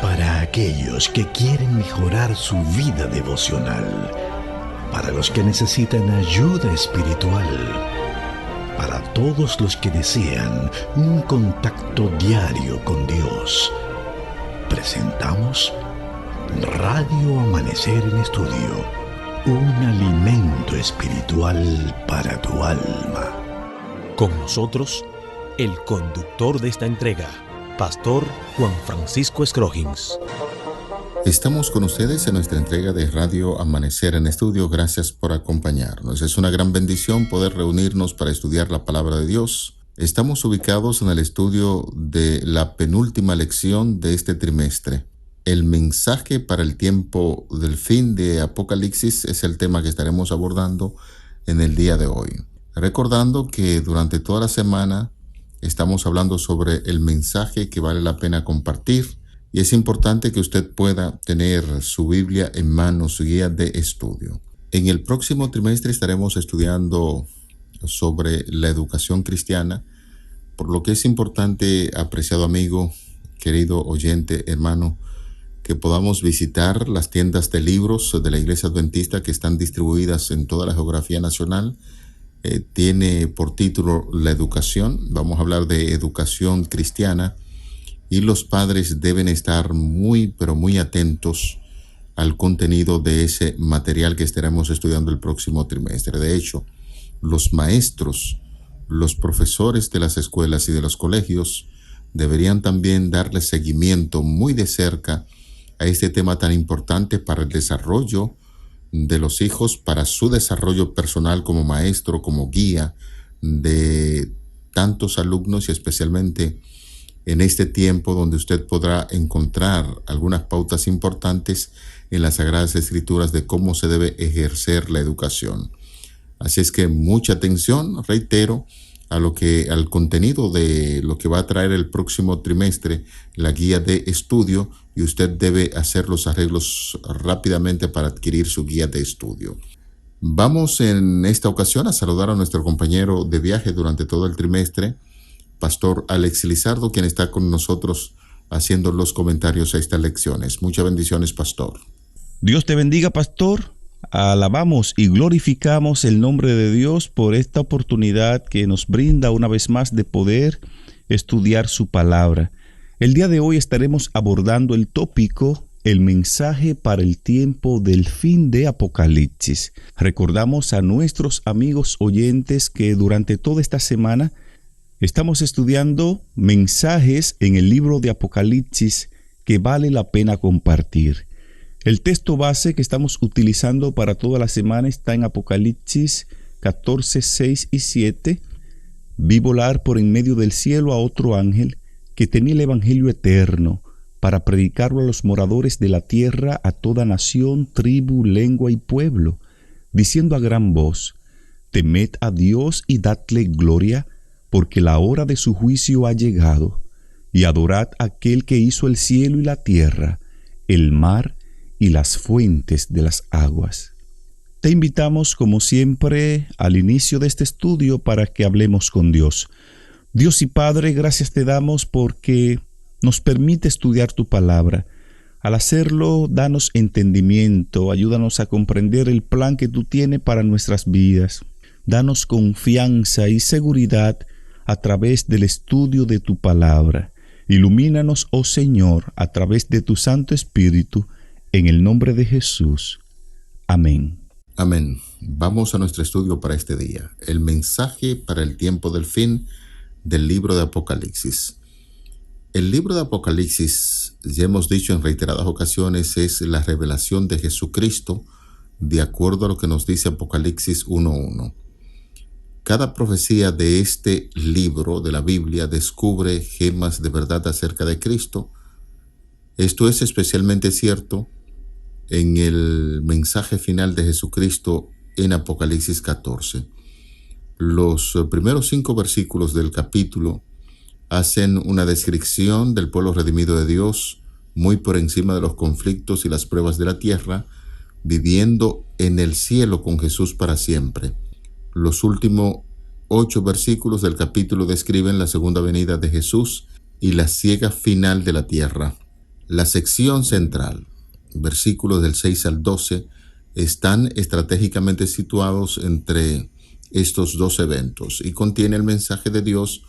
Para aquellos que quieren mejorar su vida devocional, para los que necesitan ayuda espiritual, para todos los que desean un contacto diario con Dios, presentamos Radio Amanecer en Estudio, un alimento espiritual para tu alma. Con nosotros, el conductor de esta entrega, Pastor Juan Francisco Scroggins. Estamos con ustedes en nuestra entrega de Radio Amanecer en Estudio. Gracias por acompañarnos. Es una gran bendición poder reunirnos para estudiar la palabra de Dios. Estamos ubicados en el estudio de la penúltima lección de este trimestre. El mensaje para el tiempo del fin de Apocalipsis es el tema que estaremos abordando en el día de hoy. Recordando que durante toda la semana estamos hablando sobre el mensaje que vale la pena compartir y es importante que usted pueda tener su Biblia en mano, su guía de estudio. En el próximo trimestre estaremos estudiando sobre la educación cristiana, por lo que es importante, apreciado amigo, querido oyente, hermano, que podamos visitar las tiendas de libros de la Iglesia Adventista que están distribuidas en toda la geografía nacional. Tiene por título La Educación. Vamos a hablar de educación cristiana y los padres deben estar muy atentos al contenido de ese material que estaremos estudiando el próximo trimestre. De hecho, los maestros, los profesores de las escuelas y de los colegios deberían también darle seguimiento muy de cerca a este tema tan importante para el desarrollo de los hijos, para su desarrollo personal como maestro, como guía de tantos alumnos y especialmente en este tiempo donde usted podrá encontrar algunas pautas importantes en las Sagradas Escrituras de cómo se debe ejercer la educación. Así es que mucha atención, reitero, al contenido de lo que va a traer el próximo trimestre, la guía de estudio, y usted debe hacer los arreglos rápidamente para adquirir su guía de estudio. Vamos en esta ocasión a saludar a nuestro compañero de viaje durante todo el trimestre, Pastor Alex Lizardo, quien está con nosotros haciendo los comentarios a estas lecciones. Muchas bendiciones, Pastor. Dios te bendiga, Pastor. Alabamos y glorificamos el nombre de Dios por esta oportunidad que nos brinda una vez más de poder estudiar su palabra. El día de hoy estaremos abordando el tópico, el mensaje para el tiempo del fin de Apocalipsis. Recordamos a nuestros amigos oyentes que durante toda esta semana estamos estudiando mensajes en el libro de Apocalipsis que vale la pena compartir. El texto base que estamos utilizando para toda la semana está en Apocalipsis 14, 6 y 7. Vi volar por en medio del cielo a otro ángel que tenía el evangelio eterno para predicarlo a los moradores de la tierra, a toda nación, tribu, lengua y pueblo, diciendo a gran voz: temed a Dios y dadle gloria, porque la hora de su juicio ha llegado, y adorad a aquel que hizo el cielo y la tierra, el mar y las fuentes de las aguas. Te invitamos, como siempre, al inicio de este estudio para que hablemos con Dios. Dios y Padre, gracias te damos porque nos permite estudiar tu palabra. Al hacerlo, danos entendimiento, ayúdanos a comprender el plan que tú tienes para nuestras vidas. Danos confianza y seguridad a través del estudio de tu palabra. Ilumínanos, oh Señor, a través de tu Santo Espíritu, en el nombre de Jesús. Amén. Amén. Vamos a nuestro estudio para este día. El mensaje para el tiempo del fin del libro de Apocalipsis. El libro de Apocalipsis, ya hemos dicho en reiteradas ocasiones, es la revelación de Jesucristo de acuerdo a lo que nos dice Apocalipsis 1:1. Cada profecía de este libro de la Biblia descubre gemas de verdad acerca de Cristo. Esto es especialmente cierto en el mensaje final de Jesucristo en Apocalipsis 14. Los primeros 5 versículos del capítulo hacen una descripción del pueblo redimido de Dios, muy por encima de los conflictos y las pruebas de la tierra, viviendo en el cielo con Jesús para siempre. Los últimos 8 versículos del capítulo describen la segunda venida de Jesús y la siega final de la tierra. La sección central, versículos del 6 al 12, están estratégicamente situados entre estos dos eventos y contiene el mensaje de Dios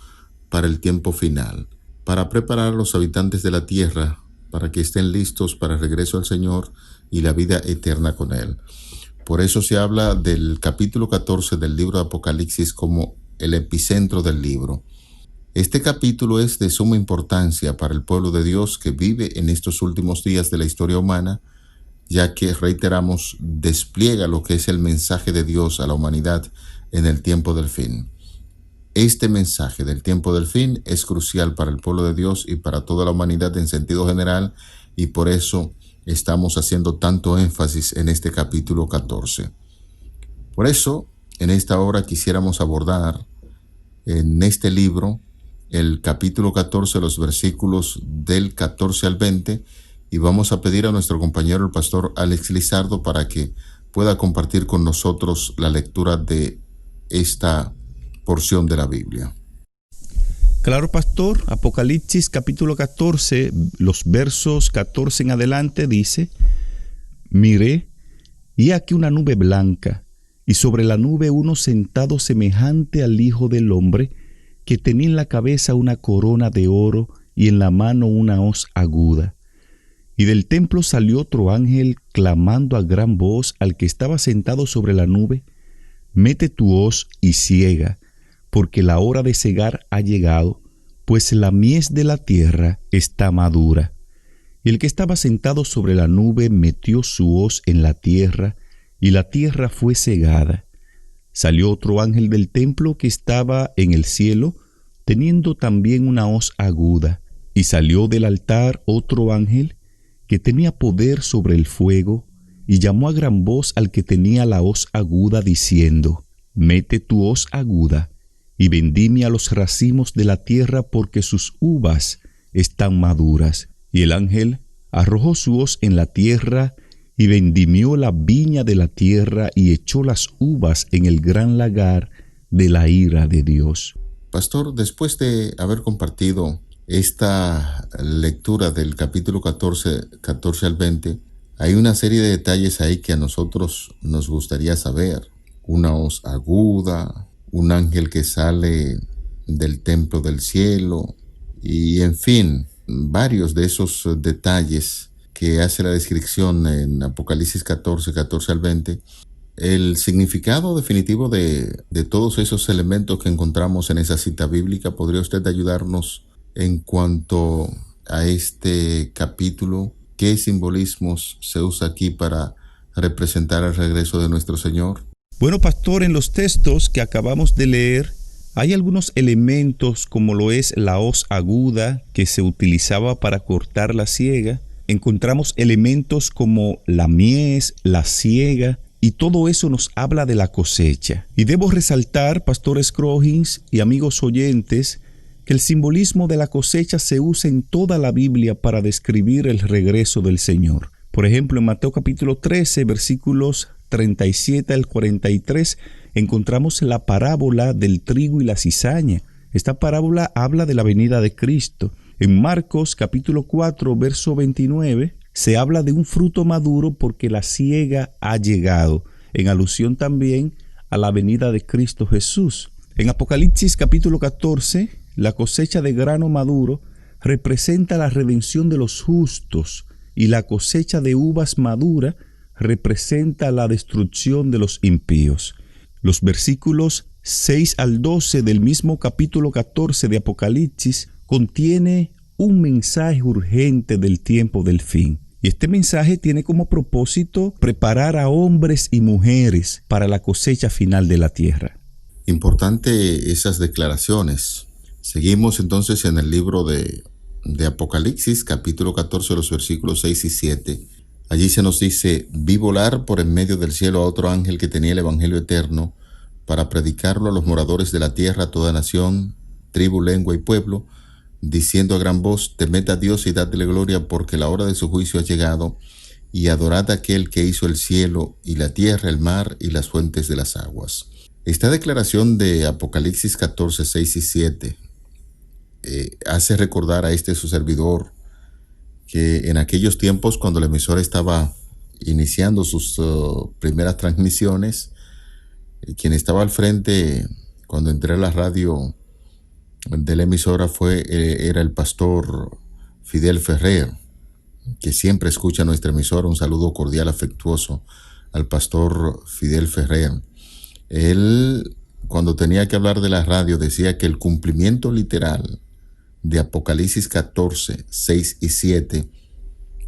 para el tiempo final, para preparar a los habitantes de la tierra para que estén listos para el regreso al Señor y la vida eterna con Él. Por eso se habla del capítulo 14 del libro de Apocalipsis como el epicentro del libro. Este capítulo es de suma importancia para el pueblo de Dios que vive en estos últimos días de la historia humana, ya que, reiteramos, despliega lo que es el mensaje de Dios a la humanidad en el tiempo del fin. Este mensaje del tiempo del fin es crucial para el pueblo de Dios y para toda la humanidad en sentido general, y por eso estamos haciendo tanto énfasis en este capítulo 14. Por eso, en esta hora quisiéramos abordar en este libro el capítulo 14, los versículos del 14 al 20, y vamos a pedir a nuestro compañero el pastor Alex Lizardo para que pueda compartir con nosotros la lectura de esta porción de la Biblia. Claro, pastor. Apocalipsis capítulo 14, los versos 14 en adelante dice: Miré, y aquí una nube blanca, y sobre la nube uno sentado semejante al Hijo del Hombre, que tenía en la cabeza una corona de oro y en la mano una hoz aguda. Y del templo salió otro ángel clamando a gran voz al que estaba sentado sobre la nube: Mete tu hoz y siega, porque la hora de segar ha llegado, pues la mies de la tierra está madura. Y el que estaba sentado sobre la nube metió su hoz en la tierra, y la tierra fue segada. Salió otro ángel del templo que estaba en el cielo, teniendo también una hoz aguda, y salió del altar otro ángel que tenía poder sobre el fuego, y llamó a gran voz al que tenía la hoz aguda, diciendo: Mete tu hoz aguda, y vendimia los racimos de la tierra, porque sus uvas están maduras. Y el ángel arrojó su hoz en la tierra, y vendimió la viña de la tierra, y echó las uvas en el gran lagar de la ira de Dios. Pastor, después de haber compartido esta lectura del capítulo 14 al 20, hay una serie de detalles ahí que a nosotros nos gustaría saber. Una hoz aguda, un ángel que sale del templo del cielo, y en fin, varios de esos detalles que hace la descripción en Apocalipsis 14 al 20. El significado definitivo de todos esos elementos que encontramos en esa cita bíblica, ¿podría usted ayudarnos en cuanto a este capítulo? ¿Qué simbolismos se usa aquí para representar el regreso de nuestro Señor? Bueno, pastor, en los textos que acabamos de leer hay algunos elementos, como lo es la hoz aguda que se utilizaba para cortar la siega. Encontramos elementos como la mies, la siega, y todo eso nos habla de la cosecha. Y debo resaltar, pastor Scroggins y amigos oyentes, que el simbolismo de la cosecha se usa en toda la Biblia para describir el regreso del Señor. Por ejemplo, en Mateo capítulo 13, versículos 37 al 43, encontramos la parábola del trigo y la cizaña. Esta parábola habla de la venida de Cristo. En Marcos capítulo 4, verso 29, se habla de un fruto maduro porque la siega ha llegado, en alusión también a la venida de Cristo Jesús. En Apocalipsis capítulo 14, la cosecha de grano maduro representa la redención de los justos, y la cosecha de uvas madura representa la destrucción de los impíos. Los versículos 6 al 12 del mismo capítulo 14 de Apocalipsis contiene un mensaje urgente del tiempo del fin. Y este mensaje tiene como propósito preparar a hombres y mujeres para la cosecha final de la tierra. Importante esas declaraciones. Seguimos entonces en el libro de Apocalipsis, capítulo 14, los versículos 6 y 7. Allí se nos dice: vi volar por en medio del cielo a otro ángel que tenía el evangelio eterno para predicarlo a los moradores de la tierra, a toda nación, tribu, lengua y pueblo, diciendo a gran voz: temed a Dios y dadle gloria, porque la hora de su juicio ha llegado, y adorad a aquel que hizo el cielo y la tierra, el mar y las fuentes de las aguas. Esta declaración de Apocalipsis 14, 6 y 7 hace recordar a su servidor que en aquellos tiempos, cuando la emisora estaba iniciando sus primeras transmisiones, quien estaba al frente cuando entré a la radio de la emisora era el pastor Fidel Ferrer, que siempre escucha nuestra emisora. Un saludo cordial, afectuoso al pastor Fidel Ferrer. Él, cuando tenía que hablar de la radio, decía que el cumplimiento literal de Apocalipsis 14, 6 y 7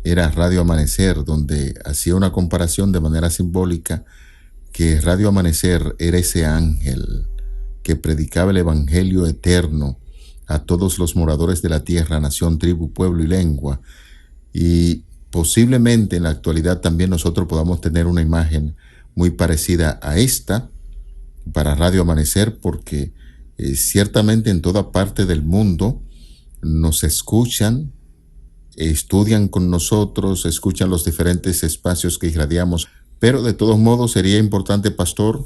era Radio Amanecer, donde hacía una comparación de manera simbólica que Radio Amanecer era ese ángel que predicaba el evangelio eterno a todos los moradores de la tierra, nación, tribu, pueblo y lengua. Y posiblemente en la actualidad también nosotros podamos tener una imagen muy parecida a esta para Radio Amanecer, porque ciertamente en toda parte del mundo nos escuchan, estudian con nosotros, escuchan los diferentes espacios que irradiamos, pero de todos modos sería importante, pastor,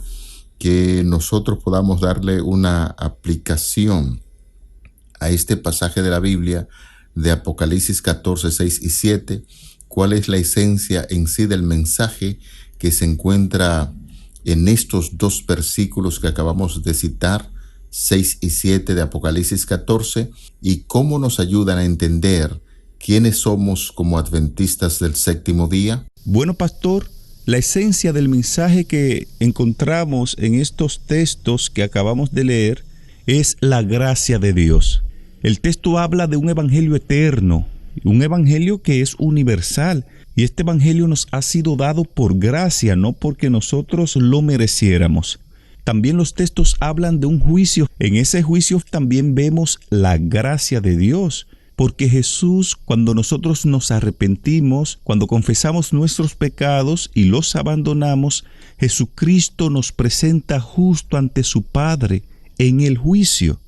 que nosotros podamos darle una aplicación a este pasaje de la Biblia de Apocalipsis 14, 6 y 7. ¿Cuál es la esencia en sí del mensaje que se encuentra en estos dos versículos que acabamos de citar, 6 y 7 de Apocalipsis 14, y cómo nos ayudan a entender quiénes somos como adventistas del séptimo día? Bueno, pastor, la esencia del mensaje que encontramos en estos textos que acabamos de leer es la gracia de Dios. El texto habla de un evangelio eterno, un evangelio que es universal, y este evangelio nos ha sido dado por gracia, no porque nosotros lo mereciéramos. También los textos hablan de un juicio. En ese juicio también vemos la gracia de Dios, porque Jesús, cuando nosotros nos arrepentimos, cuando confesamos nuestros pecados y los abandonamos, Jesucristo nos presenta justo ante su Padre en el juicio.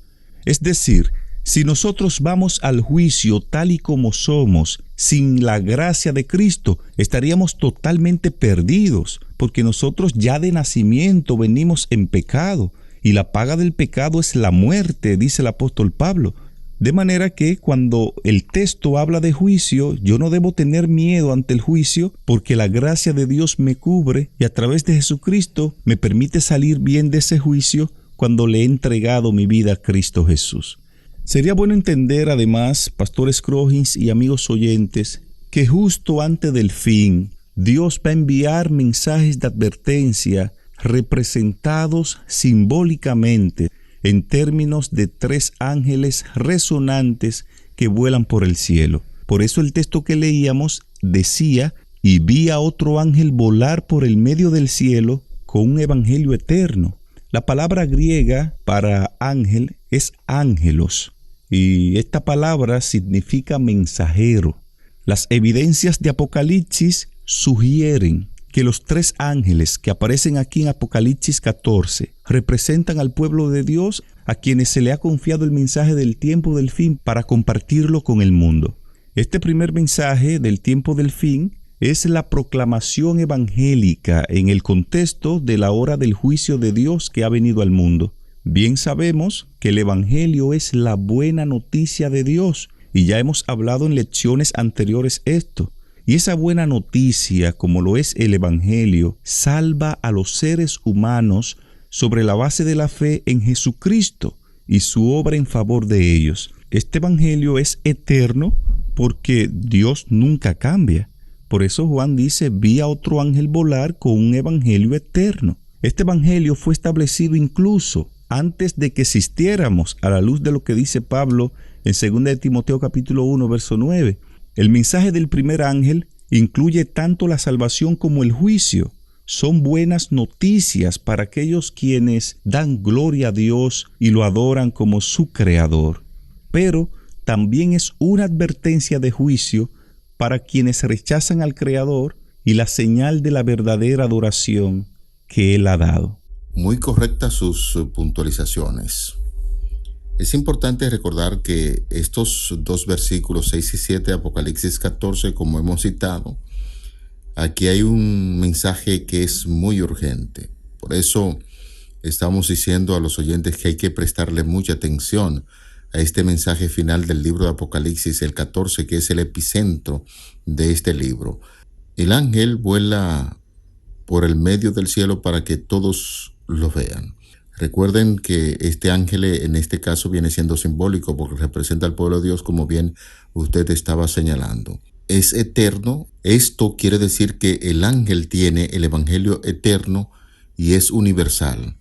Es decir, si nosotros vamos al juicio tal y como somos, sin la gracia de Cristo, estaríamos totalmente perdidos, porque nosotros ya de nacimiento venimos en pecado, y la paga del pecado es la muerte, dice el apóstol Pablo. De manera que cuando el texto habla de juicio, yo no debo tener miedo ante el juicio, porque la gracia de Dios me cubre y a través de Jesucristo me permite salir bien de ese juicio cuando le he entregado mi vida a Cristo Jesús. Sería bueno entender además, Pastor Scroggins y amigos oyentes, que justo antes del fin, Dios va a enviar mensajes de advertencia representados simbólicamente en términos de 3 ángeles resonantes que vuelan por el cielo. Por eso el texto que leíamos decía: y vi a otro ángel volar por el medio del cielo con un evangelio eterno. La palabra griega para ángel es ángelos, y esta palabra significa mensajero. Las evidencias de Apocalipsis sugieren que los 3 ángeles que aparecen aquí en Apocalipsis 14 representan al pueblo de Dios, a quienes se le ha confiado el mensaje del tiempo del fin para compartirlo con el mundo. Este primer mensaje del tiempo del fin es la proclamación evangélica en el contexto de la hora del juicio de Dios que ha venido al mundo. Bien sabemos que el evangelio es la buena noticia de Dios, y ya hemos hablado en lecciones anteriores esto. Y esa buena noticia, como lo es el evangelio, salva a los seres humanos sobre la base de la fe en Jesucristo y su obra en favor de ellos. Este evangelio es eterno porque Dios nunca cambia. Por eso Juan dice: vi a otro ángel volar con un evangelio eterno. Este evangelio fue establecido incluso antes de que existiéramos, a la luz de lo que dice Pablo en 2 de Timoteo capítulo 1, verso 9. El mensaje del primer ángel incluye tanto la salvación como el juicio. Son buenas noticias para aquellos quienes dan gloria a Dios y lo adoran como su creador. Pero también es una advertencia de juicio para quienes rechazan al Creador y la señal de la verdadera adoración que Él ha dado. Muy correctas sus puntualizaciones. Es importante recordar que estos 2 versículos 6 y 7 de Apocalipsis 14, como hemos citado, aquí hay un mensaje que es muy urgente. Por eso estamos diciendo a los oyentes que hay que prestarle mucha atención a este mensaje final del libro de Apocalipsis, el 14, que es el epicentro de este libro. El ángel vuela por el medio del cielo para que todos lo vean. Recuerden que este ángel en este caso viene siendo simbólico porque representa al pueblo de Dios, como bien usted estaba señalando. Es eterno. Esto quiere decir que el ángel tiene el evangelio eterno y es universal.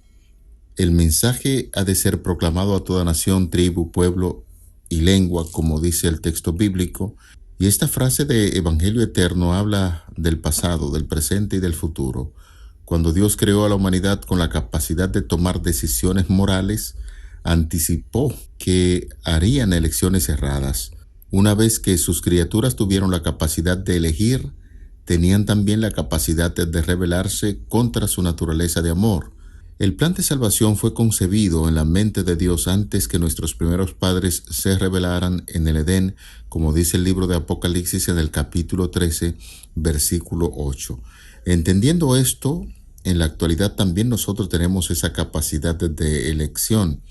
El mensaje ha de ser proclamado a toda nación, tribu, pueblo y lengua, como dice el texto bíblico. Y esta frase de evangelio eterno habla del pasado, del presente y del futuro. Cuando Dios creó a la humanidad con la capacidad de tomar decisiones morales, anticipó que harían elecciones erradas. Una vez que sus criaturas tuvieron la capacidad de elegir, tenían también la capacidad de rebelarse contra su naturaleza de amor. El plan de salvación fue concebido en la mente de Dios antes que nuestros primeros padres se rebelaran en el Edén, como dice el libro de Apocalipsis en el capítulo 13, versículo 8. Entendiendo esto, en la actualidad también nosotros tenemos esa capacidad de elección.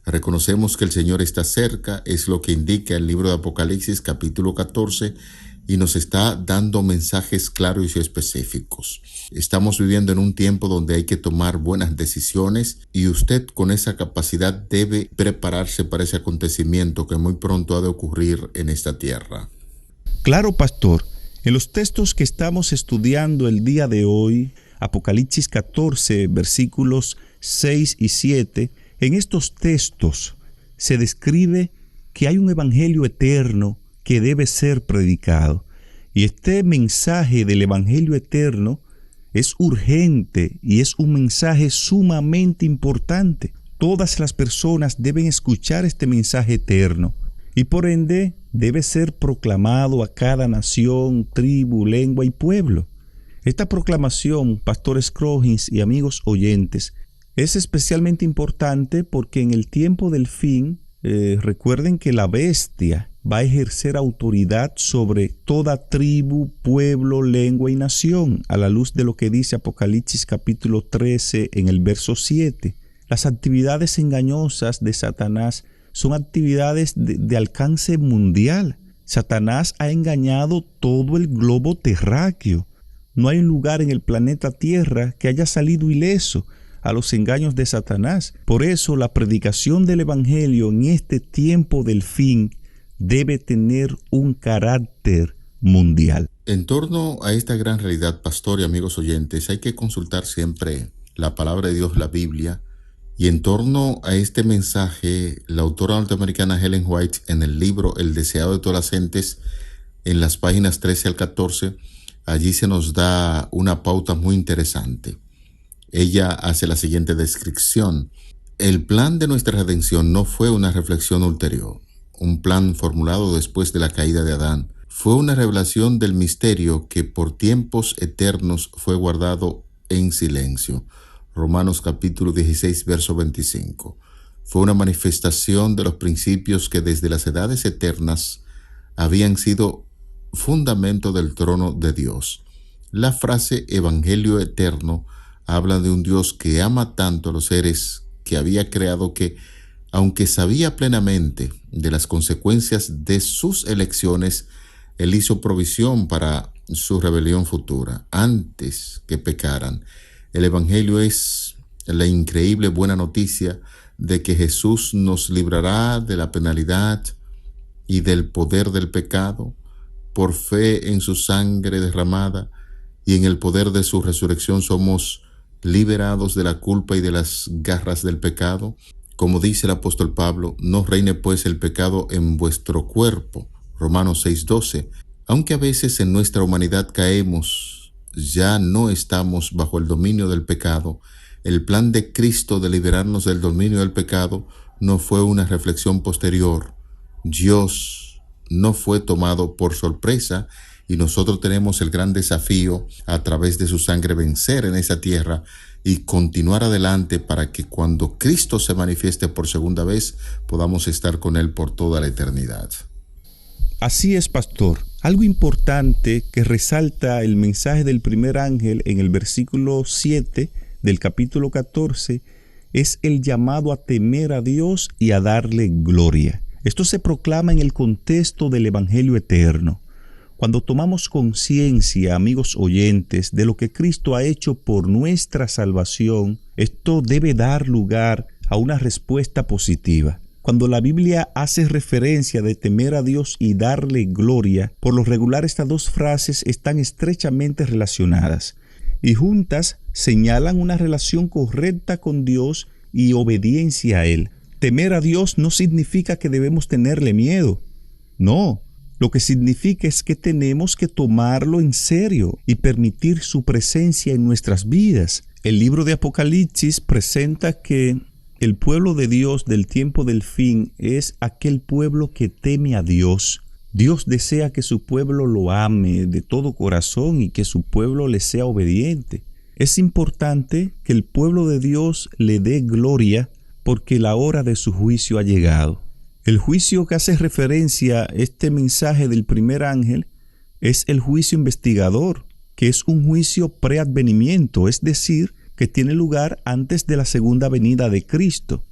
Reconocemos que el Señor está cerca, es lo que indica el libro de Apocalipsis capítulo 14, y nos está dando mensajes claros y específicos. Estamos viviendo en un tiempo donde hay que tomar buenas decisiones y usted con esa capacidad debe prepararse para ese acontecimiento que muy pronto ha de ocurrir en esta tierra. Claro, pastor. En los textos que estamos estudiando el día de hoy, Apocalipsis 14, versículos 6 y 7, en estos textos se describe que hay un evangelio eterno que debe ser predicado. Y este mensaje del evangelio eterno es urgente y es un mensaje sumamente importante. Todas las personas deben escuchar este mensaje eterno y por ende debe ser proclamado a cada nación, tribu, lengua y pueblo. Esta proclamación, Pastor Scroggins y amigos oyentes, es especialmente importante porque en el tiempo del fin, recuerden que la bestia va a ejercer autoridad sobre toda tribu, pueblo, lengua y nación, a la luz de lo que dice Apocalipsis capítulo 13 en el verso 7. Las actividades engañosas de Satanás son actividades de alcance mundial. Satanás ha engañado todo el globo terráqueo. No hay un lugar en el planeta Tierra que haya salido ileso a los engaños de Satanás. Por eso la predicación del evangelio en este tiempo del fin debe tener un carácter mundial. En torno a esta gran realidad, pastor y amigos oyentes, hay que consultar siempre la palabra de Dios, la Biblia. Y en torno a este mensaje, la autora norteamericana Ellen White, en el libro El deseado de todas las gentes, en las páginas 13 al 14, allí se nos da una pauta muy interesante. Ella hace la siguiente descripción. El plan de nuestra redención no fue una reflexión ulterior, un plan formulado después de la caída de Adán. Fue una revelación del misterio que por tiempos eternos fue guardado en silencio. Romanos capítulo 16, verso 25. Fue una manifestación de los principios que desde las edades eternas habían sido fundamento del trono de Dios. La frase evangelio eterno habla de un Dios que ama tanto a los seres que había creado que, aunque sabía plenamente de las consecuencias de sus elecciones, Él hizo provisión para su rebelión futura, antes que pecaran. El evangelio es la increíble buena noticia de que Jesús nos librará de la penalidad y del poder del pecado por fe en su sangre derramada, y en el poder de su resurrección somos liberados de la culpa y de las garras del pecado. Como dice el apóstol Pablo, no reine pues el pecado en vuestro cuerpo. Romanos 6:12. Aunque a veces en nuestra humanidad caemos, ya no estamos bajo el dominio del pecado. El plan de Cristo de liberarnos del dominio del pecado no fue una reflexión posterior. Dios no fue tomado por sorpresa y nosotros tenemos el gran desafío a través de su sangre vencer en esa tierra y continuar adelante para que cuando Cristo se manifieste por segunda vez podamos estar con Él por toda la eternidad. Así es, pastor. Algo importante que resalta el mensaje del primer ángel en el versículo 7 del capítulo 14 es el llamado a temer a Dios y a darle gloria. Esto se proclama en el contexto del Evangelio eterno. Cuando tomamos conciencia, amigos oyentes, de lo que Cristo ha hecho por nuestra salvación, esto debe dar lugar a una respuesta positiva. Cuando la Biblia hace referencia de temer a Dios y darle gloria, por lo regular estas dos frases están estrechamente relacionadas y juntas señalan una relación correcta con Dios y obediencia a Él. Temer a Dios no significa que debemos tenerle miedo. No. Lo que significa es que tenemos que tomarlo en serio y permitir su presencia en nuestras vidas. El libro de Apocalipsis presenta que el pueblo de Dios del tiempo del fin es aquel pueblo que teme a Dios. Dios desea que su pueblo lo ame de todo corazón y que su pueblo le sea obediente. Es importante que el pueblo de Dios le dé gloria porque la hora de su juicio ha llegado. El juicio que hace referencia a este mensaje del primer ángel es el juicio investigador, que es un juicio preadvenimiento, es decir, que tiene lugar antes de la segunda venida de Cristo.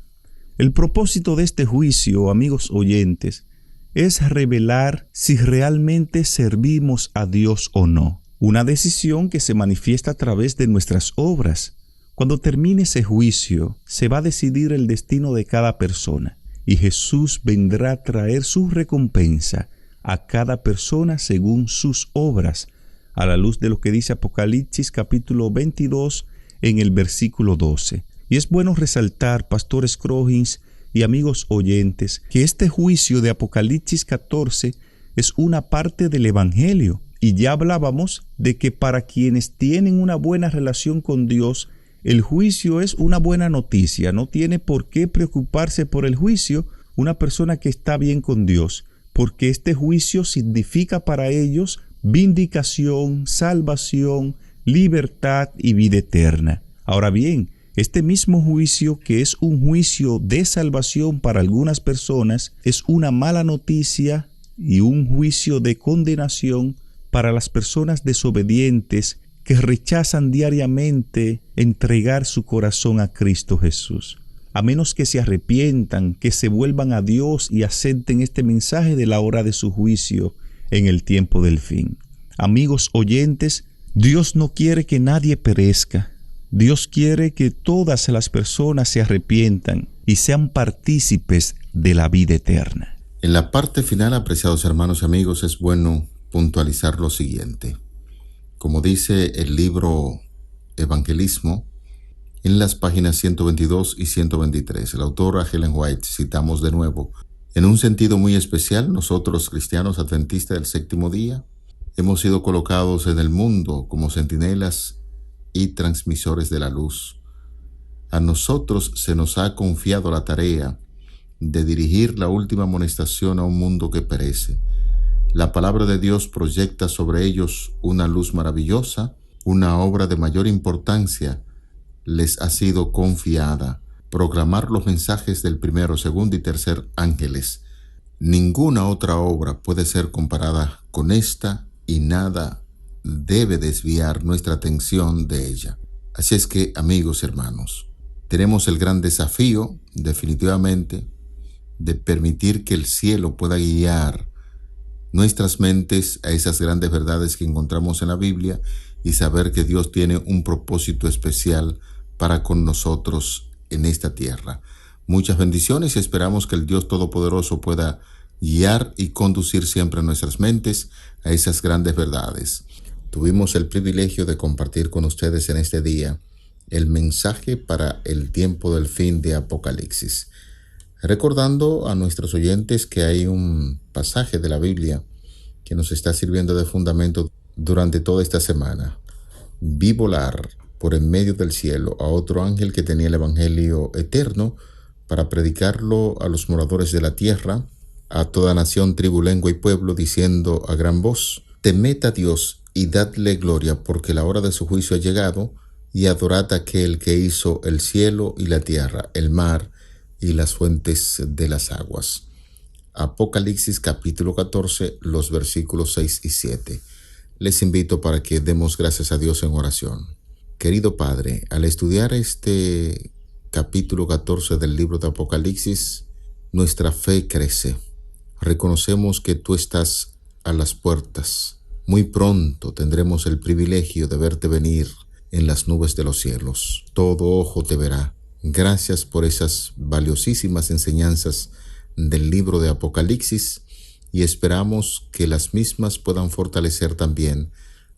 El propósito de este juicio, amigos oyentes, es revelar si realmente servimos a Dios o no. Una decisión que se manifiesta a través de nuestras obras. Cuando termine ese juicio, se va a decidir el destino de cada persona. Y Jesús vendrá a traer su recompensa a cada persona según sus obras, a la luz de lo que dice Apocalipsis capítulo 22 en el versículo 12. Y es bueno resaltar, Pastor Scroggins y amigos oyentes, que este juicio de Apocalipsis 14 es una parte del Evangelio. Y ya hablábamos de que para quienes tienen una buena relación con Dios, el juicio es una buena noticia. No tiene por qué preocuparse por el juicio una persona que está bien con Dios, porque este juicio significa para ellos vindicación, salvación, libertad y vida eterna. Ahora bien, este mismo juicio, que es un juicio de salvación para algunas personas, es una mala noticia y un juicio de condenación para las personas desobedientes que rechazan diariamente entregar su corazón a Cristo Jesús. A menos que se arrepientan, que se vuelvan a Dios y acepten este mensaje de la hora de su juicio en el tiempo del fin. Amigos oyentes, Dios no quiere que nadie perezca. Dios quiere que todas las personas se arrepientan y sean partícipes de la vida eterna. En la parte final, apreciados hermanos y amigos, es bueno puntualizar lo siguiente. Como dice el libro Evangelismo, en las páginas 122 y 123, el autor a Ellen White, citamos de nuevo, en un sentido muy especial, nosotros cristianos adventistas del séptimo día, hemos sido colocados en el mundo como centinelas y transmisores de la luz. A nosotros se nos ha confiado la tarea de dirigir la última amonestación a un mundo que perece. La palabra de Dios proyecta sobre ellos una luz maravillosa, una obra de mayor importancia les ha sido confiada: proclamar los mensajes del primero, segundo y tercer ángeles. Ninguna otra obra puede ser comparada con esta y nada debe desviar nuestra atención de ella. Así es que, amigos y hermanos, tenemos el gran desafío, definitivamente, de permitir que el cielo pueda guiar nuestras mentes a esas grandes verdades que encontramos en la Biblia y saber que Dios tiene un propósito especial para con nosotros en esta tierra. Muchas bendiciones y esperamos que el Dios Todopoderoso pueda guiar y conducir siempre nuestras mentes a esas grandes verdades. Tuvimos el privilegio de compartir con ustedes en este día el mensaje para el tiempo del fin de Apocalipsis. Recordando a nuestros oyentes que hay un pasaje de la Biblia que nos está sirviendo de fundamento durante toda esta semana. Vi volar por en medio del cielo a otro ángel que tenía el evangelio eterno para predicarlo a los moradores de la tierra, a toda nación, tribu, lengua y pueblo, diciendo a gran voz: temed a Dios y dadle gloria, porque la hora de su juicio ha llegado, y adorad a aquel que hizo el cielo y la tierra, el mar y las fuentes de las aguas. Apocalipsis capítulo 14, los versículos 6 y 7. Les invito para que demos gracias a Dios en oración. Querido Padre, al estudiar este capítulo 14 del libro de Apocalipsis, nuestra fe crece. Reconocemos que tú estás a las puertas. Muy pronto tendremos el privilegio de verte venir en las nubes de los cielos. Todo ojo te verá. Gracias por esas valiosísimas enseñanzas del libro de Apocalipsis y esperamos que las mismas puedan fortalecer también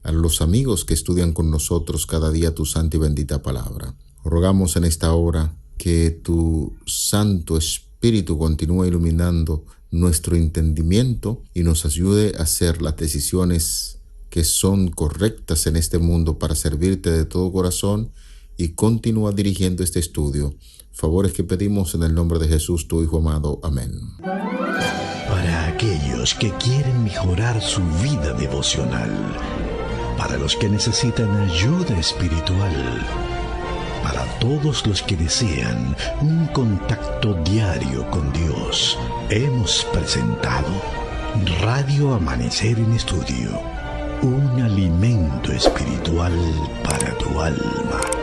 a los amigos que estudian con nosotros cada día tu santa y bendita palabra. Rogamos en esta hora que tu Santo Espíritu continúe iluminando nuestro entendimiento y nos ayude a hacer las decisiones que son correctas en este mundo para servirte de todo corazón y continúa dirigiendo este estudio. Favores que pedimos en el nombre de Jesús, tu Hijo amado. Amén. Para aquellos que quieren mejorar su vida devocional, para los que necesitan ayuda espiritual, para todos los que desean un contacto diario con Dios, hemos presentado Radio Amanecer en Estudio, un alimento espiritual para tu alma.